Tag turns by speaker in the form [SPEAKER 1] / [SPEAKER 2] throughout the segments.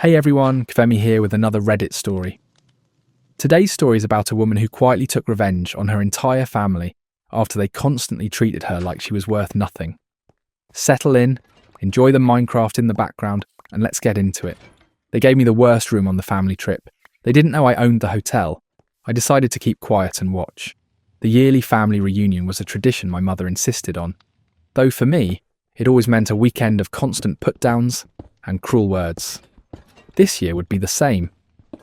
[SPEAKER 1] Hey everyone, Kfemi here with another Reddit story. Today's story is about a woman who quietly took revenge on her entire family after they constantly treated her like she was worth nothing. Settle in, enjoy the Minecraft in the background, and let's get into it. They gave me the worst room on the family trip. They didn't know I owned the hotel. I decided to keep quiet and watch. The yearly family reunion was a tradition my mother insisted on, though for me, it always meant a weekend of constant put-downs and cruel words. This year would be the same,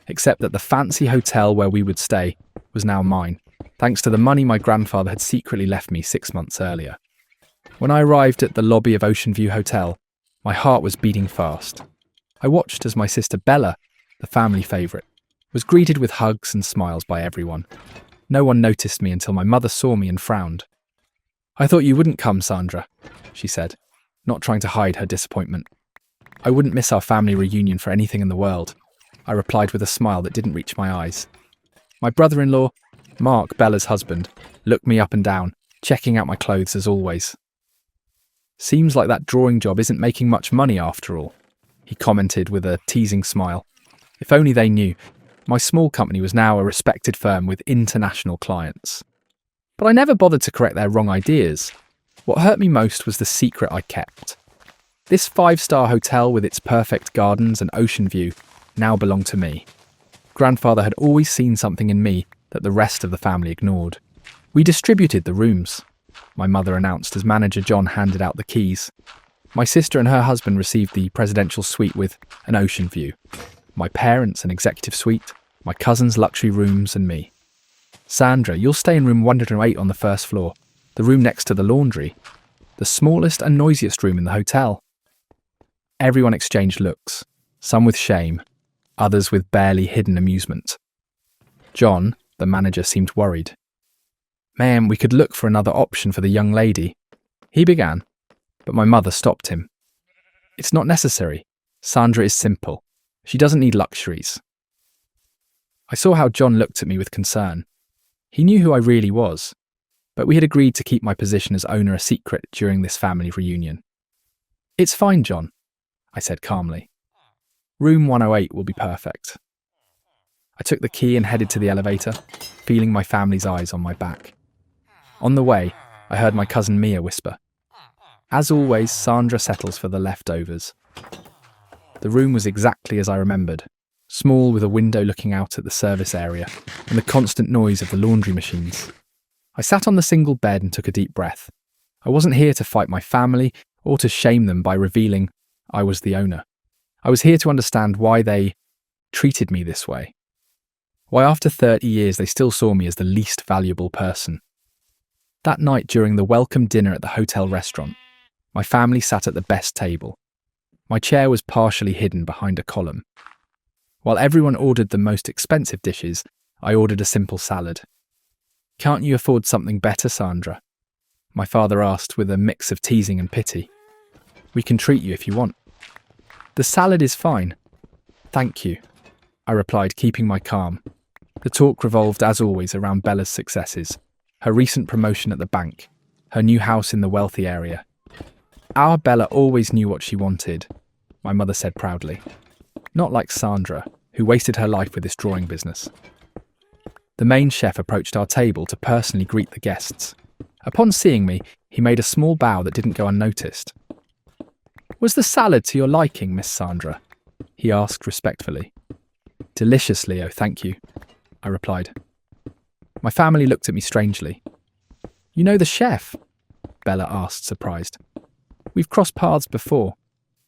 [SPEAKER 1] except that the fancy hotel where we would stay was now mine, thanks to the money my grandfather had secretly left me 6 months earlier. When I arrived at the lobby of Ocean View Hotel, my heart was beating fast. I watched as my sister Bella, the family favourite, was greeted with hugs and smiles by everyone. No one noticed me until my mother saw me and frowned. "I thought you wouldn't come, Sandra," she said, not trying to hide her disappointment. "I wouldn't miss our family reunion for anything in the world," I replied with a smile that didn't reach my eyes. My brother-in-law, Mark, Bella's husband, looked me up and down, checking out my clothes as always. "Seems like that drawing job isn't making much money after all," he commented with a teasing smile. If only they knew, my small company was now a respected firm with international clients. But I never bothered to correct their wrong ideas. What hurt me most was the secret I kept. This 5-star hotel with its perfect gardens and ocean view now belonged to me. Grandfather had always seen something in me that the rest of the family ignored. "We distributed the rooms," my mother announced as manager John handed out the keys. My sister and her husband received the presidential suite with an ocean view. My parents an executive suite, my cousins luxury rooms, and me. "Sandra, you'll stay in room 108 on the first floor, the room next to the laundry, the smallest and noisiest room in the hotel." Everyone exchanged looks, some with shame, others with barely hidden amusement. John, the manager, seemed worried. "Ma'am, we could look for another option for the young lady," he began, but my mother stopped him. "It's not necessary. Sandra is simple. She doesn't need luxuries." I saw how John looked at me with concern. He knew who I really was, but we had agreed to keep my position as owner a secret during this family reunion. "It's fine, John," I said calmly. "Room 108 will be perfect." I took the key and headed to the elevator, feeling my family's eyes on my back. On the way, I heard my cousin Mia whisper, "As always, Sandra settles for the leftovers." The room was exactly as I remembered, small with a window looking out at the service area and the constant noise of the laundry machines. I sat on the single bed and took a deep breath. I wasn't here to fight my family or to shame them by revealing I was the owner. I was here to understand why they treated me this way. Why after 30 years they still saw me as the least valuable person. That night during the welcome dinner at the hotel restaurant, my family sat at the best table. My chair was partially hidden behind a column. While everyone ordered the most expensive dishes, I ordered a simple salad. "Can't you afford something better, Sandra?" my father asked with a mix of teasing and pity. "We can treat you if you want." "The salad is fine. Thank you," I replied, keeping my calm. The talk revolved, as always, around Bella's successes, her recent promotion at the bank, her new house in the wealthy area. "Our Bella always knew what she wanted," my mother said proudly. "Not like Sandra, who wasted her life with this drawing business." The main chef approached our table to personally greet the guests. Upon seeing me, he made a small bow that didn't go unnoticed. "Was the salad to your liking, Miss Sandra?" he asked respectfully. "Delicious, Leo, thank you," I replied. My family looked at me strangely. "You know the chef?" Bella asked, surprised. "We've crossed paths before,"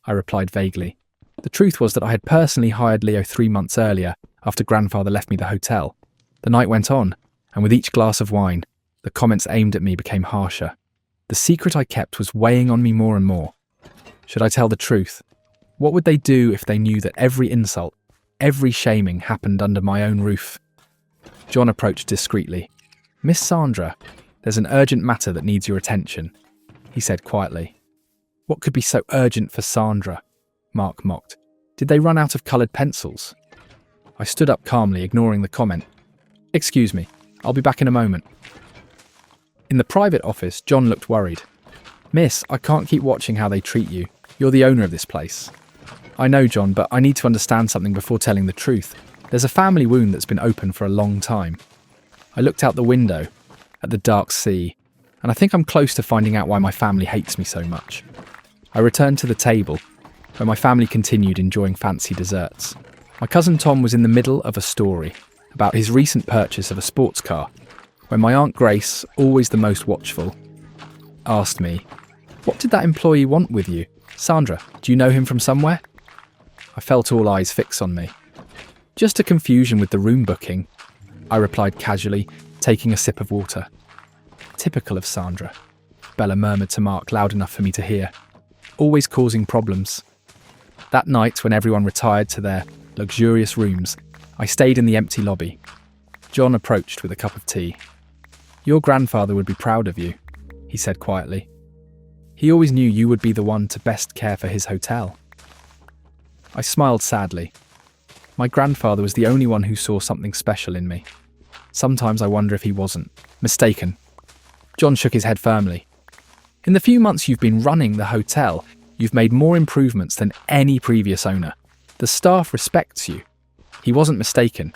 [SPEAKER 1] I replied vaguely. The truth was that I had personally hired Leo 3 months earlier after grandfather left me the hotel. The night went on, and with each glass of wine, the comments aimed at me became harsher. The secret I kept was weighing on me more and more. Should I tell the truth? What would they do if they knew that every insult, every shaming happened under my own roof? John approached discreetly. "Miss Sandra, there's an urgent matter that needs your attention," he said quietly. "What could be so urgent for Sandra?" Mark mocked. "Did they run out of coloured pencils?" I stood up calmly, ignoring the comment. "Excuse me, I'll be back in a moment." In the private office, John looked worried. "Miss, I can't keep watching how they treat you. You're the owner of this place." I know, John, but I need to understand something before telling the truth. There's a family wound that's been open for a long time. I looked out the window at the dark sea, and I think I'm close to finding out why my family hates me so much. I returned to the table, where my family continued enjoying fancy desserts. My cousin Tom was in the middle of a story about his recent purchase of a sports car, when my Aunt Grace, always the most watchful, asked me, "What did that employee want with you? Sandra, do you know him from somewhere?" I felt all eyes fix on me. "Just a confusion with the room booking," I replied casually, taking a sip of water. "Typical of Sandra," Bella murmured to Mark loud enough for me to hear. "Always causing problems." That night, when everyone retired to their luxurious rooms, I stayed in the empty lobby. John approached with a cup of tea. "Your grandfather would be proud of you," he said quietly. "He always knew you would be the one to best care for his hotel." I smiled sadly. My grandfather was the only one who saw something special in me. Sometimes I wonder if he wasn't mistaken. John shook his head firmly. "In the few months you've been running the hotel, you've made more improvements than any previous owner. The staff respects you." He wasn't mistaken.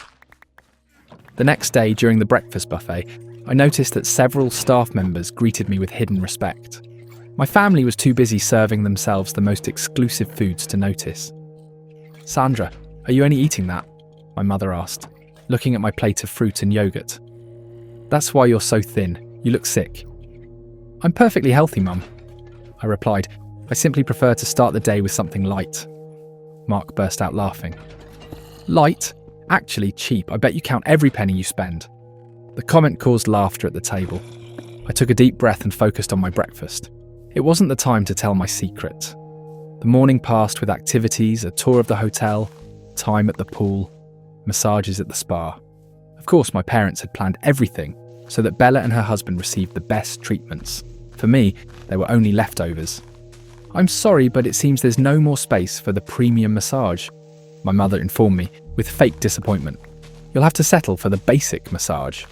[SPEAKER 1] The next day, during the breakfast buffet, I noticed that several staff members greeted me with hidden respect. My family was too busy serving themselves the most exclusive foods to notice. "Sandra, are you only eating that?" my mother asked, looking at my plate of fruit and yogurt. "That's why you're so thin. You look sick." "I'm perfectly healthy, Mum," I replied. "I simply prefer to start the day with something light." Mark burst out laughing. "Light? Actually cheap. I bet you count every penny you spend." The comment caused laughter at the table. I took a deep breath and focused on my breakfast. It wasn't the time to tell my secret. The morning passed with activities, a tour of the hotel, time at the pool, massages at the spa. Of course, my parents had planned everything so that Bella and her husband received the best treatments. For me, there were only leftovers. "I'm sorry, but it seems there's no more space for the premium massage," my mother informed me with fake disappointment. "You'll have to settle for the basic massage."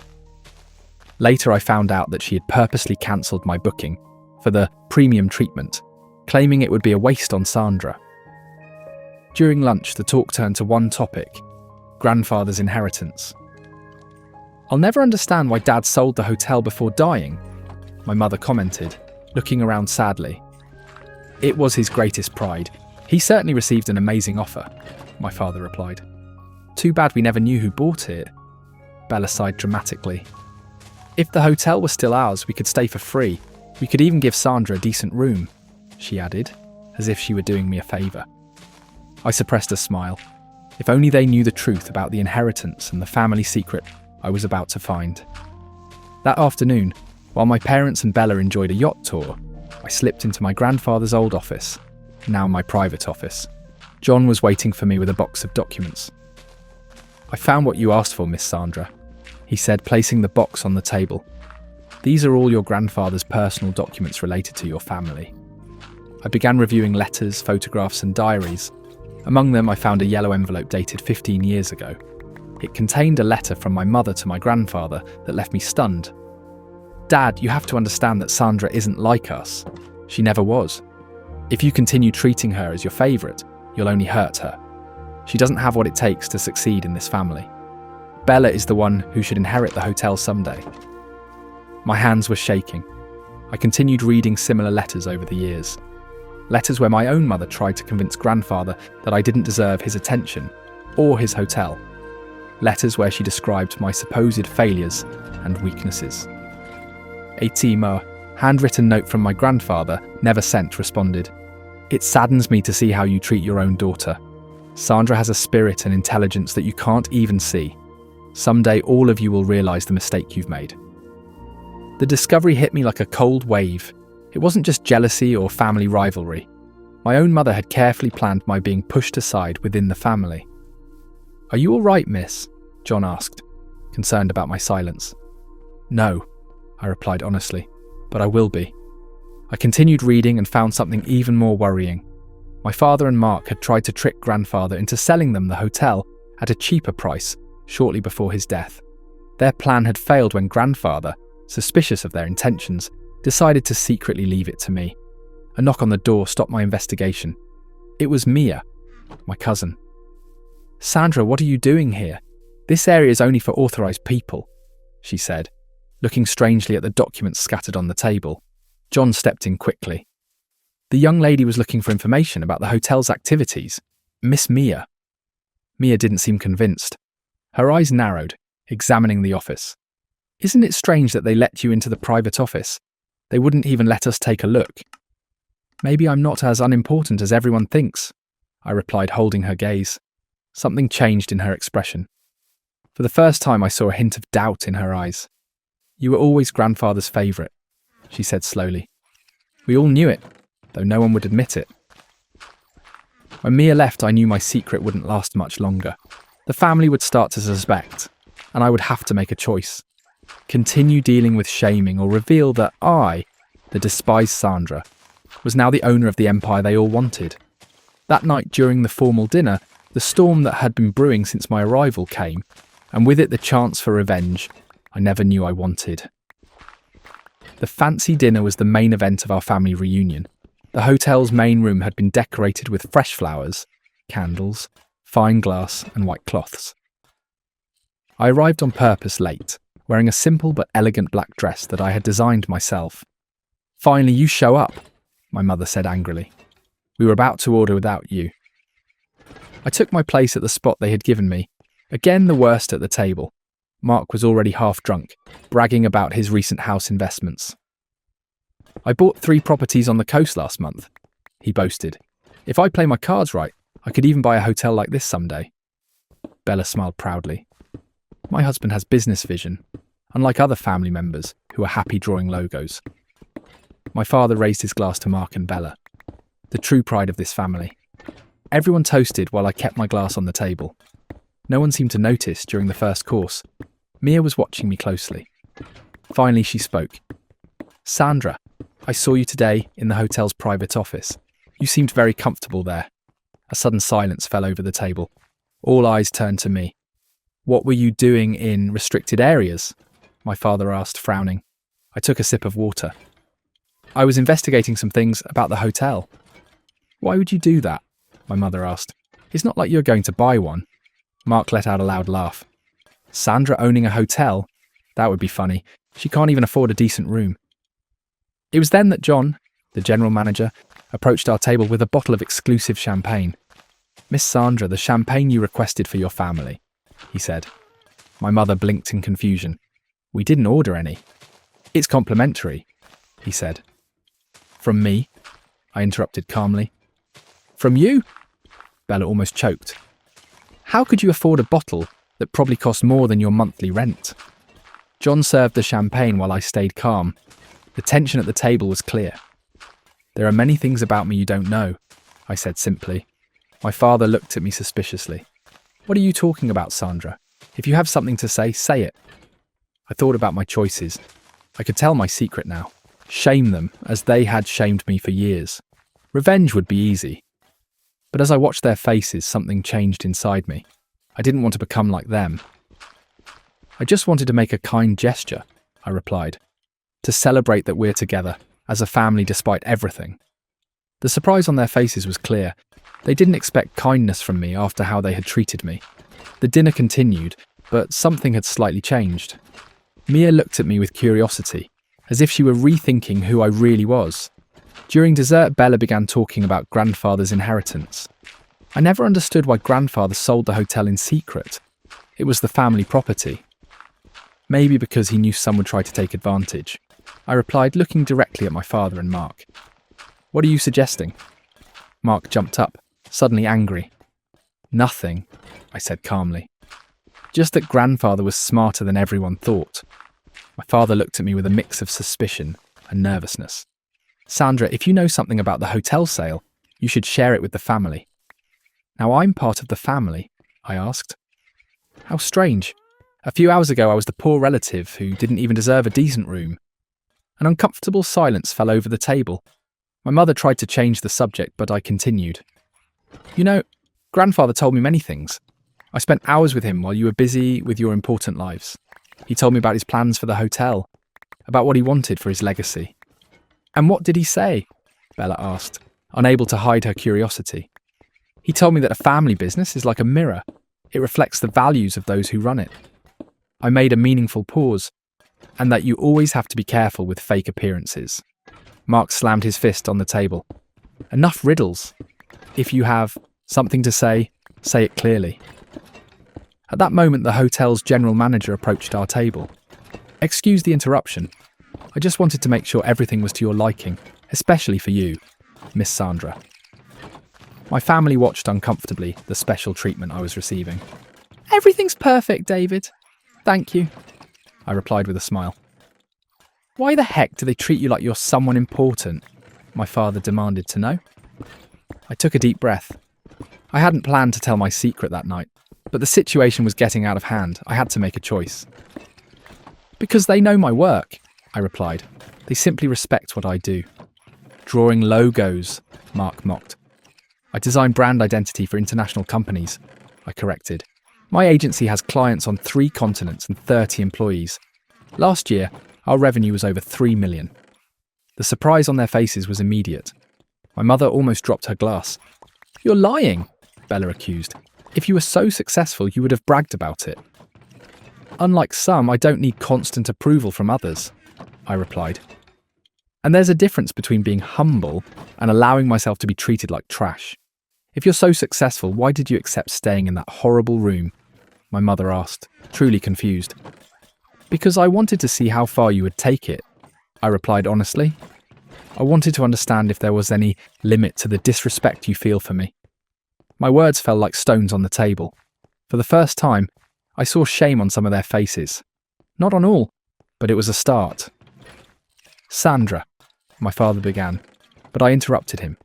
[SPEAKER 1] Later, I found out that she had purposely cancelled my booking for the premium treatment, claiming it would be a waste on Sandra. During lunch, the talk turned to one topic: grandfather's inheritance. "I'll never understand why Dad sold the hotel before dying," my mother commented, looking around sadly. "It was his greatest pride. He certainly received an amazing offer," my father replied. "Too bad we never knew who bought it," Bella sighed dramatically. "If the hotel was still ours, we could stay for free. We could even give Sandra a decent room," she added, as if she were doing me a favour. I suppressed a smile. If only they knew the truth about the inheritance and the family secret I was about to find. That afternoon, while my parents and Bella enjoyed a yacht tour, I slipped into my grandfather's old office, now my private office. John was waiting for me with a box of documents. "I found what you asked for, Miss Sandra," he said, placing the box on the table. "These are all your grandfather's personal documents related to your family." I began reviewing letters, photographs and diaries. Among them, I found a yellow envelope dated 15 years ago. It contained a letter from my mother to my grandfather that left me stunned. "Dad, you have to understand that Sandra isn't like us. She never was. If you continue treating her as your favourite, you'll only hurt her. She doesn't have what it takes to succeed in this family. Bella is the one who should inherit the hotel someday." My hands were shaking. I continued reading similar letters over the years. Letters where my own mother tried to convince grandfather that I didn't deserve his attention or his hotel. Letters where she described my supposed failures and weaknesses. A Timur, handwritten note from my grandfather, never sent, responded, "It saddens me to see how you treat your own daughter. Sandra has a spirit and intelligence that you can't even see. Someday all of you will realise the mistake you've made." The discovery hit me like a cold wave. It wasn't just jealousy or family rivalry. My own mother had carefully planned my being pushed aside within the family. "Are you all right, miss?" John asked, concerned about my silence. "No," I replied honestly, "but I will be." I continued reading and found something even more worrying. My father and Mark had tried to trick grandfather into selling them the hotel at a cheaper price shortly before his death. Their plan had failed when grandfather, suspicious of their intentions, decided to secretly leave it to me. A knock on the door stopped my investigation. It was Mia, My cousin. Sandra, what are you doing here? This area is only for authorised people, she said, looking strangely at the documents scattered on the table. John stepped in quickly. The young lady was looking for information about the hotel's activities. Miss Mia. Mia didn't seem convinced. Her eyes narrowed, examining the office. Isn't it strange that they let you into the private office? They wouldn't even let us take a look. Maybe I'm not as unimportant as everyone thinks, I replied, holding her gaze. Something changed in her expression. For the first time, I saw a hint of doubt in her eyes. You were always grandfather's favourite, she said slowly. We all knew it, though no one would admit it. When Mia left, I knew my secret wouldn't last much longer. The family would start to suspect, and I would have to make a choice. Continue dealing with shaming or reveal that I, the despised Sandra, was now the owner of the empire they all wanted. That night during the formal dinner, the storm that had been brewing since my arrival came, and with it the chance for revenge I never knew I wanted. The fancy dinner was the main event of our family reunion. The hotel's main room had been decorated with fresh flowers, candles, fine glass and white cloths. I arrived on purpose late, wearing a simple but elegant black dress that I had designed myself. Finally, you show up, my mother said angrily. We were about to order without you. I took my place at the spot they had given me, again the worst at the table. Mark was already half drunk, bragging about his recent house investments. I bought 3 properties on the coast last month, he boasted. If I play my cards right, I could even buy a hotel like this someday. Bella smiled proudly. My husband has business vision, unlike other family members who are happy drawing logos. My father raised his glass to Mark and Bella, the true pride of this family. Everyone toasted while I kept my glass on the table. No one seemed to notice during the first course. Mia was watching me closely. Finally, she spoke. Sandra, I saw you today in the hotel's private office. You seemed very comfortable there. A sudden silence fell over the table. All eyes turned to me. What were you doing in restricted areas? My father asked, frowning. I took a sip of water. I was investigating some things about the hotel. Why would you do that? My mother asked. It's not like you're going to buy one. Mark let out a loud laugh. Sandra owning a hotel? That would be funny. She can't even afford a decent room. It was then that John, the general manager, approached our table with a bottle of exclusive champagne. Miss Sandra, the champagne you requested for your family, he said. My mother blinked in confusion. We didn't order any. It's complimentary, he said. From me? I interrupted calmly. From you? Bella almost choked. How could you afford a bottle that probably cost more than your monthly rent? John served the champagne while I stayed calm. The tension at the table was clear. There are many things about me you don't know, I said simply. My father looked at me suspiciously. What are you talking about, Sandra? If you have something to say, say it. I thought about my choices. I could tell my secret now. Shame them, as they had shamed me for years. Revenge would be easy. But as I watched their faces, something changed inside me. I didn't want to become like them. I just wanted to make a kind gesture, I replied, to celebrate that we're together, as a family despite everything. The surprise on their faces was clear. They didn't expect kindness from me after how they had treated me. The dinner continued, but something had slightly changed. Mia looked at me with curiosity, as if she were rethinking who I really was. During dessert, Bella began talking about grandfather's inheritance. I never understood why grandfather sold the hotel in secret. It was the family property. Maybe because he knew some would try to take advantage. I replied, looking directly at my father and Mark. What are you suggesting? Mark jumped up, suddenly angry. Nothing, I said calmly. Just that grandfather was smarter than everyone thought. My father looked at me with a mix of suspicion and nervousness. Sandra, if you know something about the hotel sale, you should share it with the family. Now I'm part of the family, I asked. How strange. A few hours ago I was the poor relative who didn't even deserve a decent room. An uncomfortable silence fell over the table. My mother tried to change the subject, but I continued. You know, grandfather told me many things. I spent hours with him while you were busy with your important lives. He told me about his plans for the hotel, about what he wanted for his legacy. And what did he say? Bella asked, unable to hide her curiosity. He told me that a family business is like a mirror. It reflects the values of those who run it. I made a meaningful pause, and that you always have to be careful with fake appearances. Mark slammed his fist on the table. Enough riddles. If you have something to say it clearly. At that moment, the hotel's general manager approached our table. Excuse the interruption. I just wanted to make sure everything was to your liking, especially for you, Miss Sandra. My family watched uncomfortably the special treatment I was receiving. Everything's perfect, David. Thank you, I replied with a smile. Why the heck do they treat you like you're someone important? My father demanded to know. I took a deep breath. I hadn't planned to tell my secret that night, but the situation was getting out of hand. I had to make a choice. Because they know my work, I replied. They simply respect what I do. Drawing logos, Mark mocked. I design brand identity for international companies, I corrected. My agency has clients on 3 continents and 30 employees. Last year, our revenue was over 3 million. The surprise on their faces was immediate. My mother almost dropped her glass. You're lying, Bella accused. If you were so successful, you would have bragged about it. Unlike some, I don't need constant approval from others, I replied. And there's a difference between being humble and allowing myself to be treated like trash. If you're so successful, why did you accept staying in that horrible room? My mother asked, truly confused. Because I wanted to see how far you would take it, I replied honestly. I wanted to understand if there was any limit to the disrespect you feel for me. My words fell like stones on the table. For the first time, I saw shame on some of their faces. Not on all, but it was a start. Sandra, my father began, but I interrupted him.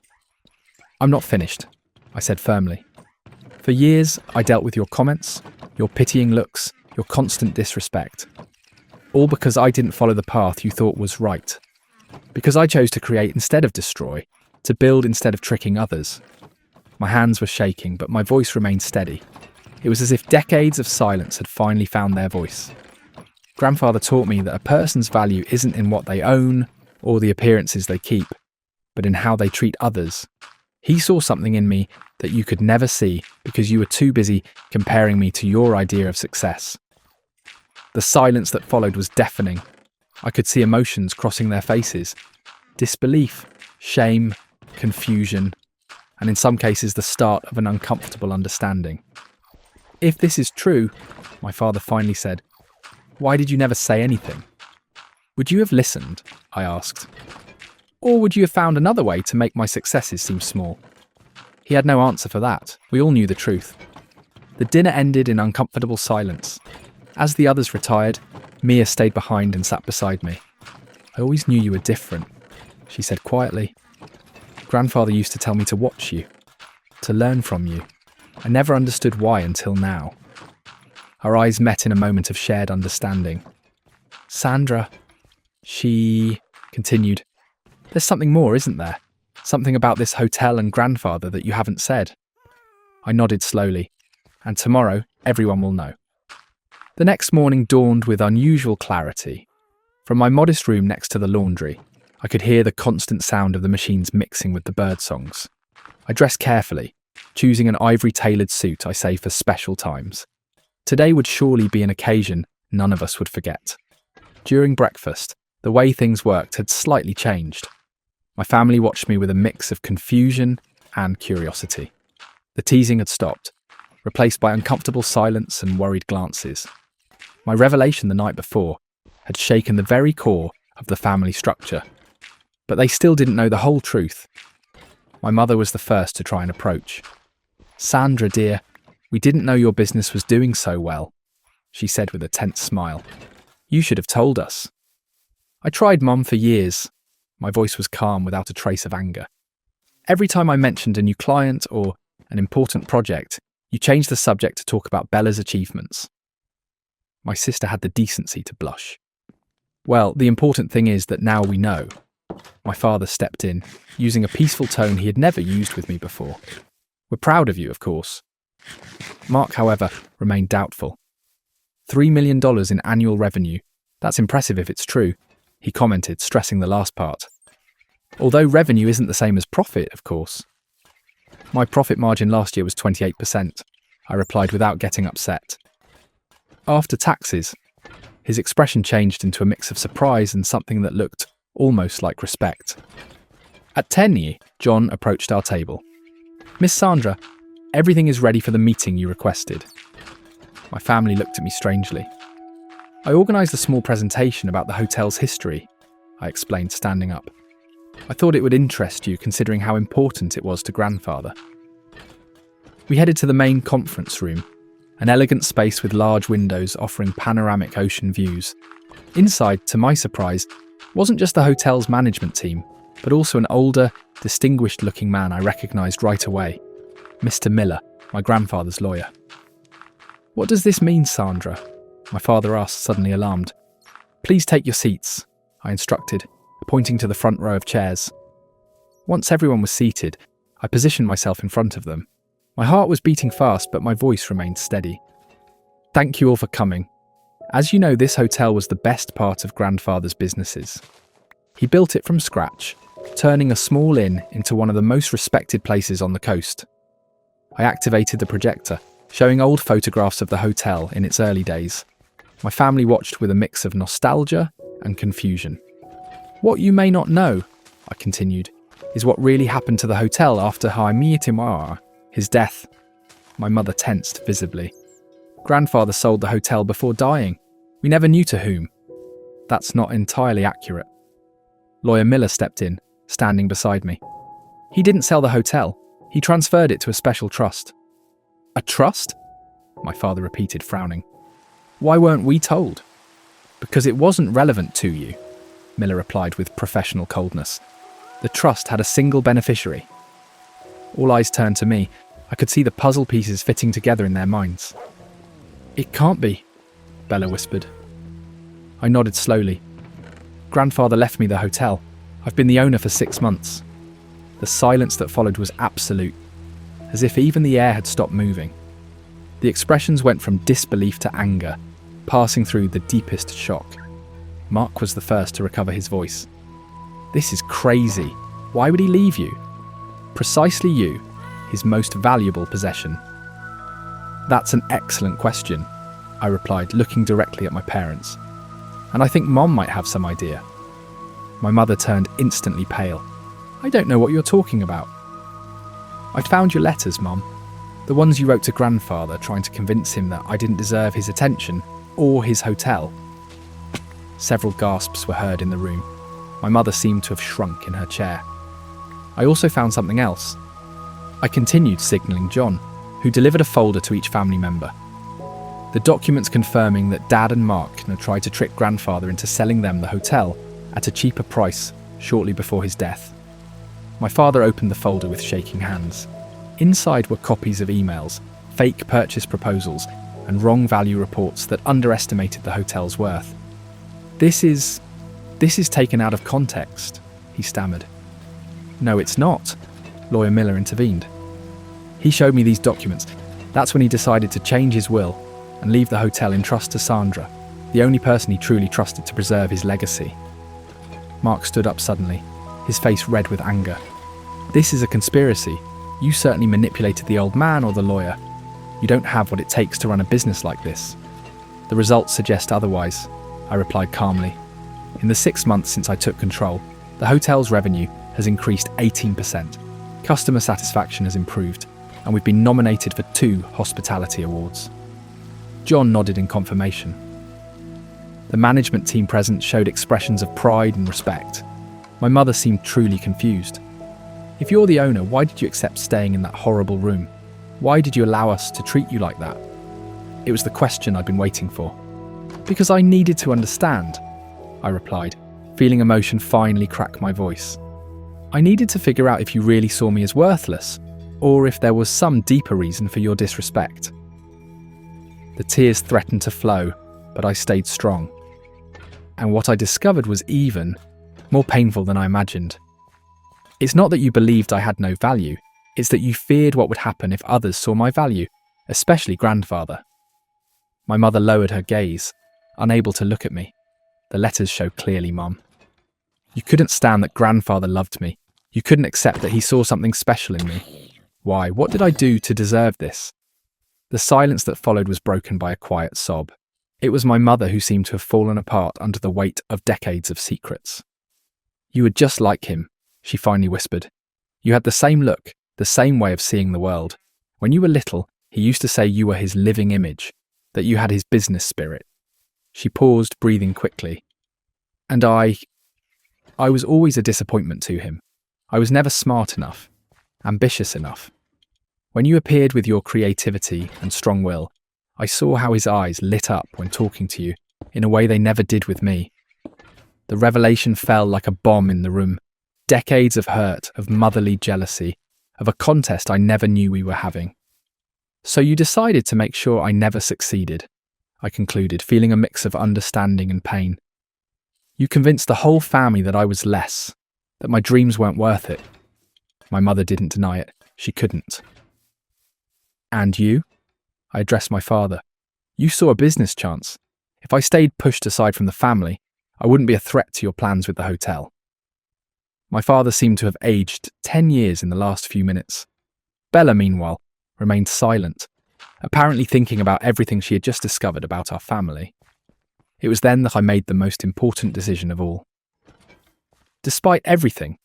[SPEAKER 1] I'm not finished, I said firmly. For years, I dealt with your comments, your pitying looks, your constant disrespect. All because I didn't follow the path you thought was right. Because I chose to create instead of destroy, to build instead of tricking others. My hands were shaking, but my voice remained steady. It was as if decades of silence had finally found their voice. Grandfather taught me that a person's value isn't in what they own or the appearances they keep, but in how they treat others. He saw something in me that you could never see because you were too busy comparing me to your idea of success. The silence that followed was deafening. I could see emotions crossing their faces. Disbelief, shame, confusion, and in some cases the start of an uncomfortable understanding. If this is true, my father finally said, why did you never say anything? Would you have listened? I asked. Or would you have found another way to make my successes seem small? He had no answer for that. We all knew the truth. The dinner ended in uncomfortable silence. As the others retired, Mia stayed behind and sat beside me. I always knew you were different, she said quietly. Grandfather used to tell me to watch you, to learn from you. I never understood why until now. Our eyes met in a moment of shared understanding. Sandra, she continued, there's something more, isn't there? Something about this hotel and grandfather that you haven't said. I nodded slowly, and tomorrow everyone will know. The next morning dawned with unusual clarity. From my modest room next to the laundry, I could hear the constant sound of the machines mixing with the bird songs. I dressed carefully, choosing an ivory-tailored suit I saved for special times. Today would surely be an occasion none of us would forget. During breakfast, the way things worked had slightly changed. My family watched me with a mix of confusion and curiosity. The teasing had stopped, replaced by uncomfortable silence and worried glances. My revelation the night before had shaken the very core of the family structure. But they still didn't know the whole truth. My mother was the first to try and approach. Sandra, dear, we didn't know your business was doing so well, she said with a tense smile. You should have told us. I tried, Mum, for years. My voice was calm without a trace of anger. Every time I mentioned a new client or an important project, you changed the subject to talk about Bella's achievements. My sister had the decency to blush. Well, the important thing is that now we know. My father stepped in, using a peaceful tone he had never used with me before. We're proud of you, of course. Mark, however, remained doubtful. $3 million in annual revenue. That's impressive if it's true, he commented, stressing the last part. Although revenue isn't the same as profit, of course. My profit margin last year was 28%, I replied without getting upset. After taxes, his expression changed into a mix of surprise and something that looked almost like respect. At 10, John approached our table. "Miss Sandra, everything is ready for the meeting you requested." My family looked at me strangely. "I organised a small presentation about the hotel's history," I explained, standing up. "I thought it would interest you considering how important it was to grandfather." We headed to the main conference room, an elegant space with large windows offering panoramic ocean views. Inside, to my surprise, wasn't just the hotel's management team, but also an older, distinguished-looking man I recognised right away, Mr. Miller, my grandfather's lawyer. "What does this mean, Sandra?" my father asked, suddenly alarmed. "Please take your seats," I instructed, pointing to the front row of chairs. Once everyone was seated, I positioned myself in front of them. My heart was beating fast, but my voice remained steady. "Thank you all for coming. As you know, this hotel was the best part of grandfather's businesses. He built it from scratch, turning a small inn into one of the most respected places on the coast." I activated the projector, showing old photographs of the hotel in its early days. My family watched with a mix of nostalgia and confusion. "What you may not know," I continued, "is what really happened to the hotel after Jaime Timar, his death." My mother tensed visibly. "Grandfather sold the hotel before dying. We never knew to whom." "That's not entirely accurate." Lawyer Miller stepped in, standing beside me. "He didn't sell the hotel. He transferred it to a special trust." "A trust?" my father repeated, frowning. "Why weren't we told?" "Because it wasn't relevant to you," Miller replied with professional coldness. "The trust had a single beneficiary." All eyes turned to me. I could see the puzzle pieces fitting together in their minds. "It can't be," Bella whispered. I nodded slowly. "Grandfather left me the hotel. I've been the owner for 6 months." The silence that followed was absolute, as if even the air had stopped moving. The expressions went from disbelief to anger, passing through the deepest shock. Mark was the first to recover his voice. "This is crazy. Why would he leave you?" "Precisely you, his most valuable possession." "That's an excellent question," I replied, looking directly at my parents. "And I think Mom might have some idea." My mother turned instantly pale. "I don't know what you're talking about." "I found your letters, Mom. The ones you wrote to Grandfather trying to convince him that I didn't deserve his attention or his hotel." Several gasps were heard in the room. My mother seemed to have shrunk in her chair. "I also found something else." I continued, signalling John, who delivered a folder to each family member. The documents confirming that Dad and Mark had tried to trick Grandfather into selling them the hotel at a cheaper price shortly before his death. My father opened the folder with shaking hands. Inside were copies of emails, fake purchase proposals, and wrong value reports that underestimated the hotel's worth. This is taken out of context," he stammered. "No, it's not," Lawyer Miller intervened. "He showed me these documents. That's when he decided to change his will and leave the hotel in trust to Sandra, the only person he truly trusted to preserve his legacy." Mark stood up suddenly, his face red with anger. "This is a conspiracy. You certainly manipulated the old man or the lawyer. You don't have what it takes to run a business like this." "The results suggest otherwise," I replied calmly. "In the 6 months since I took control, the hotel's revenue has increased 18%. Customer satisfaction has improved, and we've been nominated for 2 hospitality awards." John nodded in confirmation. The management team present showed expressions of pride and respect. My mother seemed truly confused. "If you're the owner, why did you accept staying in that horrible room? Why did you allow us to treat you like that?" It was the question I'd been waiting for. "Because I needed to understand," I replied, feeling emotion finally crack my voice. "I needed to figure out if you really saw me as worthless, or if there was some deeper reason for your disrespect." The tears threatened to flow, but I stayed strong. And what I discovered was even more painful than I imagined. It's not that you believed I had no value, it's that you feared what would happen if others saw my value, especially Grandfather. My mother lowered her gaze, unable to look at me. "The letters show clearly, Mom. You couldn't stand that Grandfather loved me. You couldn't accept that he saw something special in me. Why? What did I do to deserve this? The silence that followed was broken by a quiet sob. It was my mother who seemed to have fallen apart under the weight of decades of secrets. "You were just like him," she finally whispered. "You had the same look, the same way of seeing the world. When you were little, he used to say you were his living image, that you had his business spirit." She paused, breathing quickly. "And I was always a disappointment to him. I was never smart enough, ambitious enough. When you appeared with your creativity and strong will, I saw how his eyes lit up when talking to you in a way they never did with me. The revelation fell like a bomb in the room. Decades of hurt, of motherly jealousy, of a contest I never knew we were having. So you decided to make sure I never succeeded," I concluded, feeling a mix of understanding and pain. "You convinced the whole family that I was less, that my dreams weren't worth it." My mother didn't deny it. She couldn't. "And you?" I addressed my father. "You saw a business chance. If I stayed pushed aside from the family, I wouldn't be a threat to your plans with the hotel." My father seemed to have aged 10 years in the last few minutes. Bella, meanwhile, remained silent, apparently thinking about everything she had just discovered about our family. It was then that I made the most important decision of all. "Despite everything,"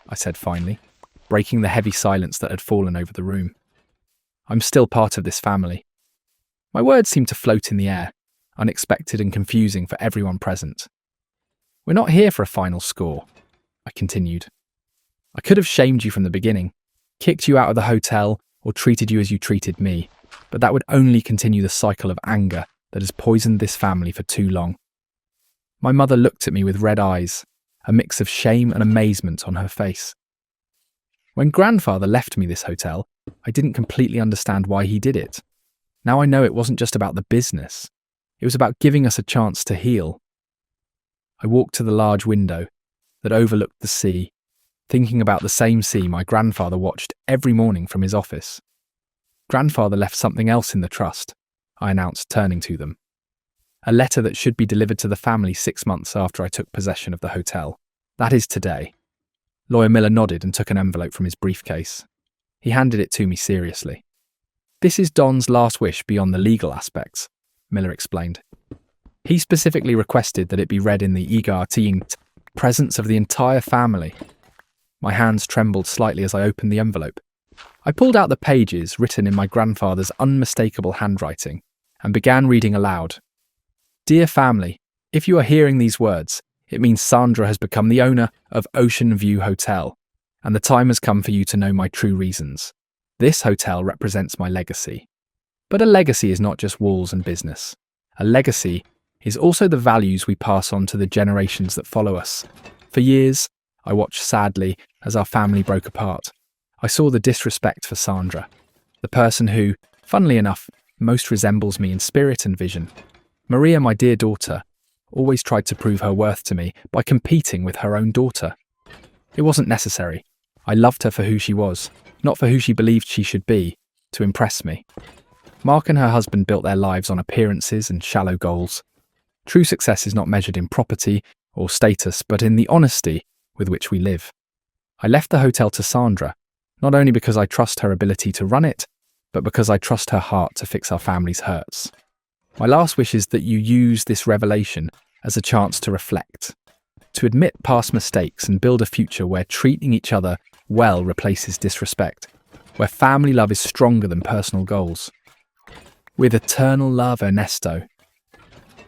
[SPEAKER 1] I said finally, breaking the heavy silence that had fallen over the room, "I'm still part of this family." My words seemed to float in the air, unexpected and confusing for everyone present. "We're not here for a final score," I continued. "I could have shamed you from the beginning, kicked you out of the hotel, or treated you as you treated me, but that would only continue the cycle of anger that has poisoned this family for too long." My mother looked at me with red eyes, a mix of shame and amazement on her face. "When grandfather left me this hotel, I didn't completely understand why he did it. Now I know it wasn't just about the business. It was about giving us a chance to heal." I walked to the large window that overlooked the sea, thinking about the same sea my grandfather watched every morning from his office. "Grandfather left something else in the trust," I announced, turning to them. "A letter that should be delivered to the family 6 months after I took possession of the hotel. That is today." Lawyer Miller nodded and took an envelope from his briefcase. He handed it to me seriously. "This is Don's last wish beyond the legal aspects," Miller explained. "He specifically requested that it be read in the egarting presence of the entire family." My hands trembled slightly as I opened the envelope. I pulled out the pages written in my grandfather's unmistakable handwriting and began reading aloud. "Dear family, if you are hearing these words, it means Sandra has become the owner of Ocean View Hotel, and the time has come for you to know my true reasons. This hotel represents my legacy. But a legacy is not just walls and business. A legacy is also the values we pass on to the generations that follow us. For years, I watched sadly as our family broke apart. I saw the disrespect for Sandra, the person who, funnily enough, most resembles me in spirit and vision. Maria, my dear daughter, always tried to prove her worth to me by competing with her own daughter. It wasn't necessary. I loved her for who she was, not for who she believed she should be, to impress me. Mark and her husband built their lives on appearances and shallow goals. True success is not measured in property or status, but in the honesty with which we live. I left the hotel to Sandra, not only because I trust her ability to run it, but because I trust her heart to fix our family's hurts. My last wish is that you use this revelation as a chance to reflect, to admit past mistakes and build a future where treating each other well replaces disrespect, where family love is stronger than personal goals. With eternal love, Ernesto.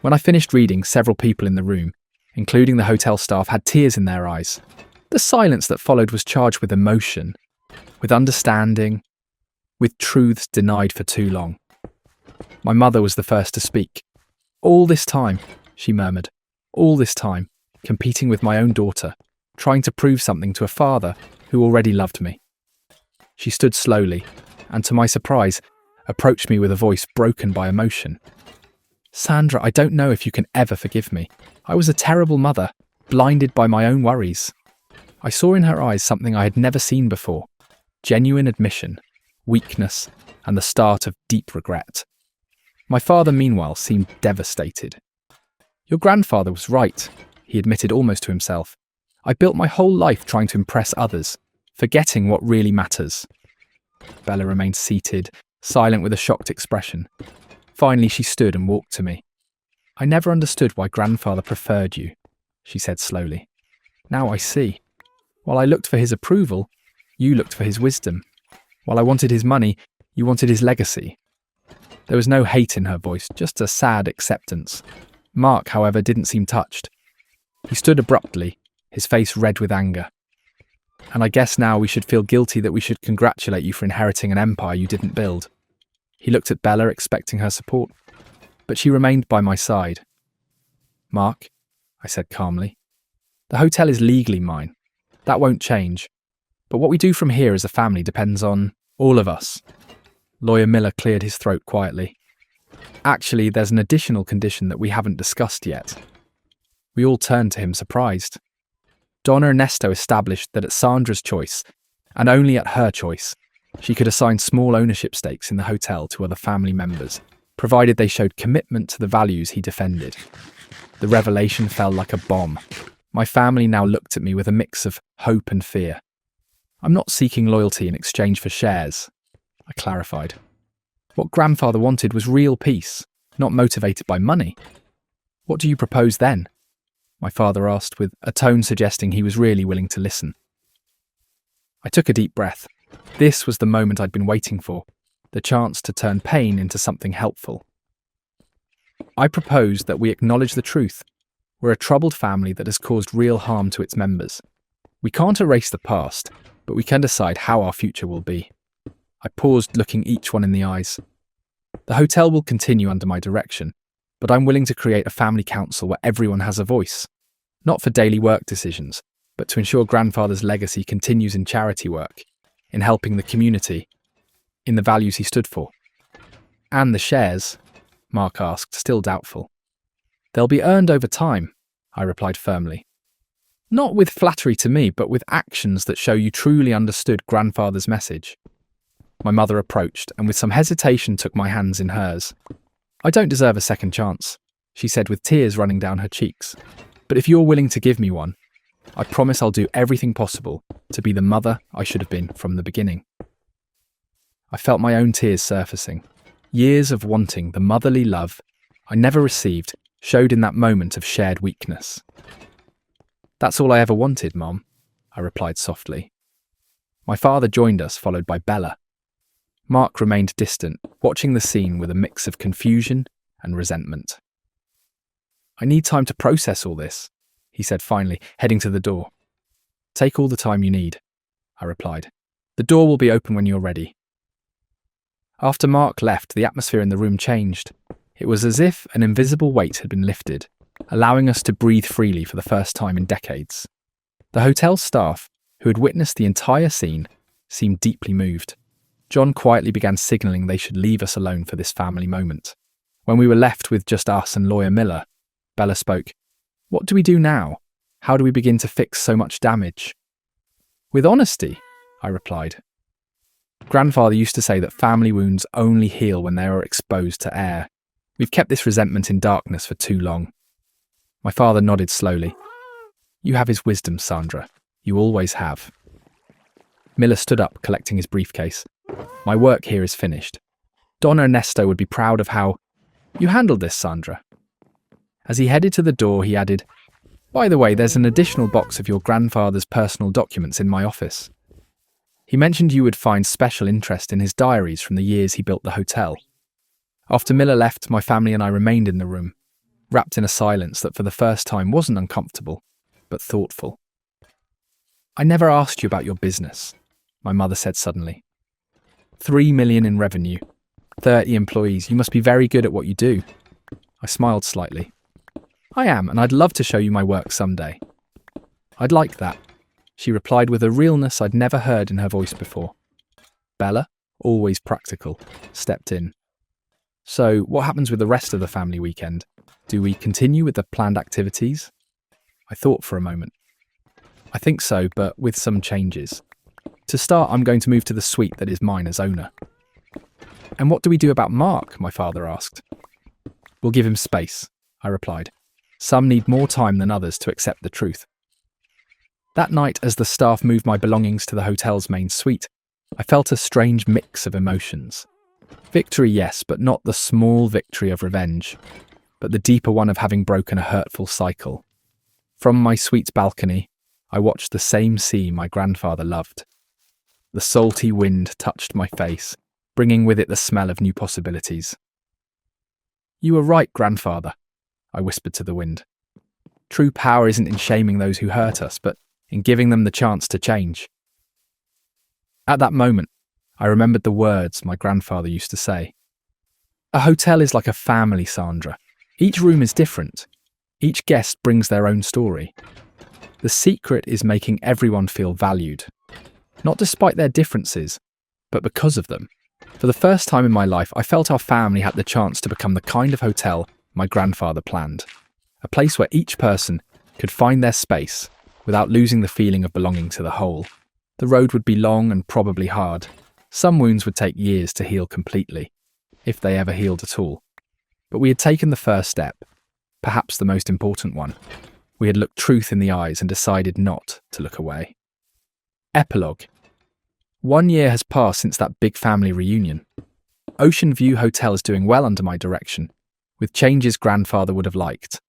[SPEAKER 1] When I finished reading, several people in the room, including the hotel staff, had tears in their eyes. The silence that followed was charged with emotion, with understanding, with truths denied for too long. My mother was the first to speak. "All this time," she murmured, "all this time, competing with my own daughter, trying to prove something to a father who already loved me." She stood slowly, and to my surprise, approached me with a voice broken by emotion. "Sandra, I don't know if you can ever forgive me. I was a terrible mother, blinded by my own worries." I saw in her eyes something I had never seen before: genuine admission, weakness, and the start of deep regret. My father, meanwhile, seemed devastated. "Your grandfather was right," he admitted almost to himself. "I built my whole life trying to impress others, forgetting what really matters." Bella remained seated, silent with a shocked expression. Finally, she stood and walked to me. "I never understood why grandfather preferred you," she said slowly. "Now I see. While I looked for his approval, you looked for his wisdom. While I wanted his money, you wanted his legacy." There was no hate in her voice, just a sad acceptance. Mark, however, didn't seem touched. He stood abruptly, his face red with anger. "And I guess now we should feel guilty that we should congratulate you for inheriting an empire you didn't build." He looked at Bella, expecting her support, but she remained by my side. "Mark," I said calmly, "the hotel is legally mine. That won't change. But what we do from here as a family depends on all of us." Lawyer Miller cleared his throat quietly. "Actually, there's an additional condition that we haven't discussed yet." We all turned to him, surprised. Donna Ernesto established that at Sandra's choice, and only at her choice, she could assign small ownership stakes in the hotel to other family members, provided they showed commitment to the values he defended. The revelation fell like a bomb. My family now looked at me with a mix of hope and fear. "I'm not seeking loyalty in exchange for shares," I clarified. "What grandfather wanted was real peace, not motivated by money." "What do you propose then?" my father asked, with a tone suggesting he was really willing to listen. I took a deep breath. This was the moment I'd been waiting for, the chance to turn pain into something helpful. "I propose that we acknowledge the truth. We're a troubled family that has caused real harm to its members. We can't erase the past, but we can decide how our future will be." I paused, looking each one in the eyes. "The hotel will continue under my direction, but I'm willing to create a family council where everyone has a voice. Not for daily work decisions, but to ensure grandfather's legacy continues in charity work, in helping the community, in the values he stood for." "And the shares?" Mark asked, still doubtful. "They'll be earned over time," I replied firmly. "Not with flattery to me, but with actions that show you truly understood grandfather's message." My mother approached and with some hesitation took my hands in hers. "I don't deserve a second chance," she said with tears running down her cheeks. "But if you're willing to give me one, I promise I'll do everything possible to be the mother I should have been from the beginning." I felt my own tears surfacing. Years of wanting the motherly love I never received showed in that moment of shared weakness. "That's all I ever wanted, Mom," I replied softly. My father joined us, followed by Bella. Mark remained distant, watching the scene with a mix of confusion and resentment. "I need time to process all this," he said finally, heading to the door. "Take all the time you need," I replied. "The door will be open when you're ready." After Mark left, the atmosphere in the room changed. It was as if an invisible weight had been lifted, allowing us to breathe freely for the first time in decades. The hotel staff, who had witnessed the entire scene, seemed deeply moved. John quietly began signalling they should leave us alone for this family moment. When we were left with just us and Lawyer Miller, Bella spoke. "What do we do now? How do we begin to fix so much damage?" "With honesty," I replied. "Grandfather used to say that family wounds only heal when they are exposed to air. We've kept this resentment in darkness for too long." My father nodded slowly. "You have his wisdom, Sandra. You always have." Miller stood up, collecting his briefcase. "My work here is finished. Donna Ernesto would be proud of how you handled this, Sandra." As he headed to the door, he added, "By the way, there's an additional box of your grandfather's personal documents in my office. He mentioned you would find special interest in his diaries from the years he built the hotel." After Miller left, my family and I remained in the room, wrapped in a silence that for the first time wasn't uncomfortable, but thoughtful. "I never asked you about your business," my mother said suddenly. 3 million in revenue, 30 employees. You must be very good at what you do." I smiled slightly. "I am, and I'd love to show you my work someday." "I'd like that," she replied with a realness I'd never heard in her voice before. Bella, always practical, stepped in. "So, what happens with the rest of the family weekend? Do we continue with the planned activities?" I thought for a moment. "I think so, but with some changes. To start, I'm going to move to the suite that is mine as owner." "And what do we do about Mark?" my father asked. "We'll give him space," I replied. "Some need more time than others to accept the truth." That night, as the staff moved my belongings to the hotel's main suite, I felt a strange mix of emotions. Victory, yes, but not the small victory of revenge, but the deeper one of having broken a hurtful cycle. From my suite's balcony, I watched the same sea my grandfather loved. The salty wind touched my face, bringing with it the smell of new possibilities. "You were right, grandfather," I whispered to the wind. "True power isn't in shaming those who hurt us, but in giving them the chance to change." At that moment, I remembered the words my grandfather used to say. "A hotel is like a family, Sandra. Each room is different. Each guest brings their own story. The secret is making everyone feel valued, not despite their differences, but because of them." For the first time in my life, I felt our family had the chance to become the kind of hotel my grandfather planned. A place where each person could find their space without losing the feeling of belonging to the whole. The road would be long and probably hard. Some wounds would take years to heal completely, if they ever healed at all. But we had taken the first step, perhaps the most important one. We had looked truth in the eyes and decided not to look away. Epilogue. 1 year has passed since that big family reunion. Ocean View Hotel is doing well under my direction, with changes grandfather would have liked.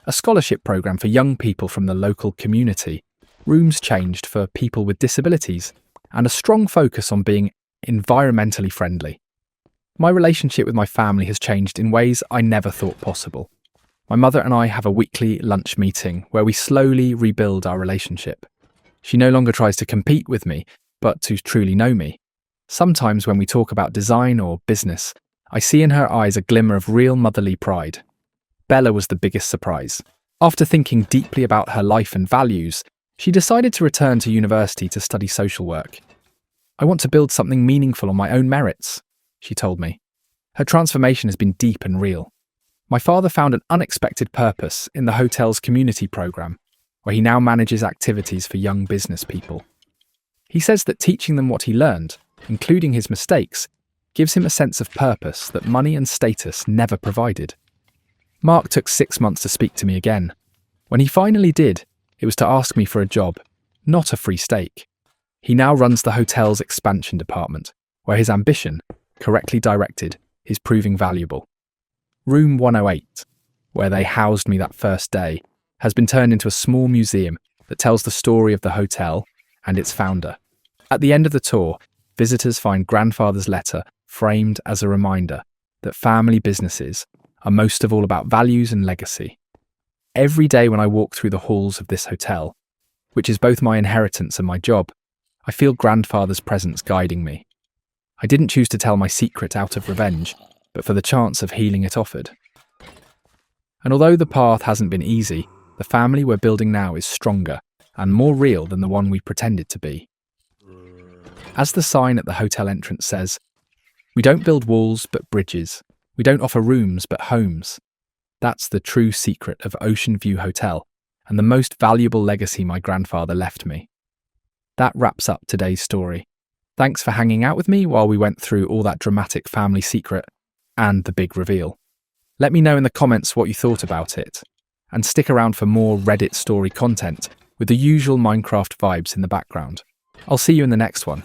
[SPEAKER 1] A scholarship program for young people from the local community, rooms changed for people with disabilities, and a strong focus on being environmentally friendly. My relationship with my family has changed in ways I never thought possible. My mother and I have a weekly lunch meeting where we slowly rebuild our relationship. She no longer tries to compete with me, but to truly know me. Sometimes when we talk about design or business, I see in her eyes a glimmer of real motherly pride. Bella was the biggest surprise. After thinking deeply about her life and values, she decided to return to university to study social work. "I want to build something meaningful on my own merits," she told me. Her transformation has been deep and real. My father found an unexpected purpose in the hotel's community program, where he now manages activities for young business people. He says that teaching them what he learned, including his mistakes, gives him a sense of purpose that money and status never provided. Mark took 6 months to speak to me again. When he finally did, it was to ask me for a job, not a free steak. He now runs the hotel's expansion department, where his ambition, correctly directed, is proving valuable. Room 108, where they housed me that first day, has been turned into a small museum that tells the story of the hotel and its founder. At the end of the tour, visitors find grandfather's letter framed as a reminder that family businesses are most of all about values and legacy. Every day when I walk through the halls of this hotel, which is both my inheritance and my job, I feel grandfather's presence guiding me. I didn't choose to tell my secret out of revenge, but for the chance of healing it offered. And although the path hasn't been easy, the family we're building now is stronger and more real than the one we pretended to be. As the sign at the hotel entrance says, "We don't build walls but bridges. We don't offer rooms but homes." That's the true secret of Ocean View Hotel and the most valuable legacy my grandfather left me. That wraps up today's story. Thanks for hanging out with me while we went through all that dramatic family secret and the big reveal. Let me know in the comments what you thought about it, and stick around for more Reddit story content with the usual Minecraft vibes in the background. I'll see you in the next one.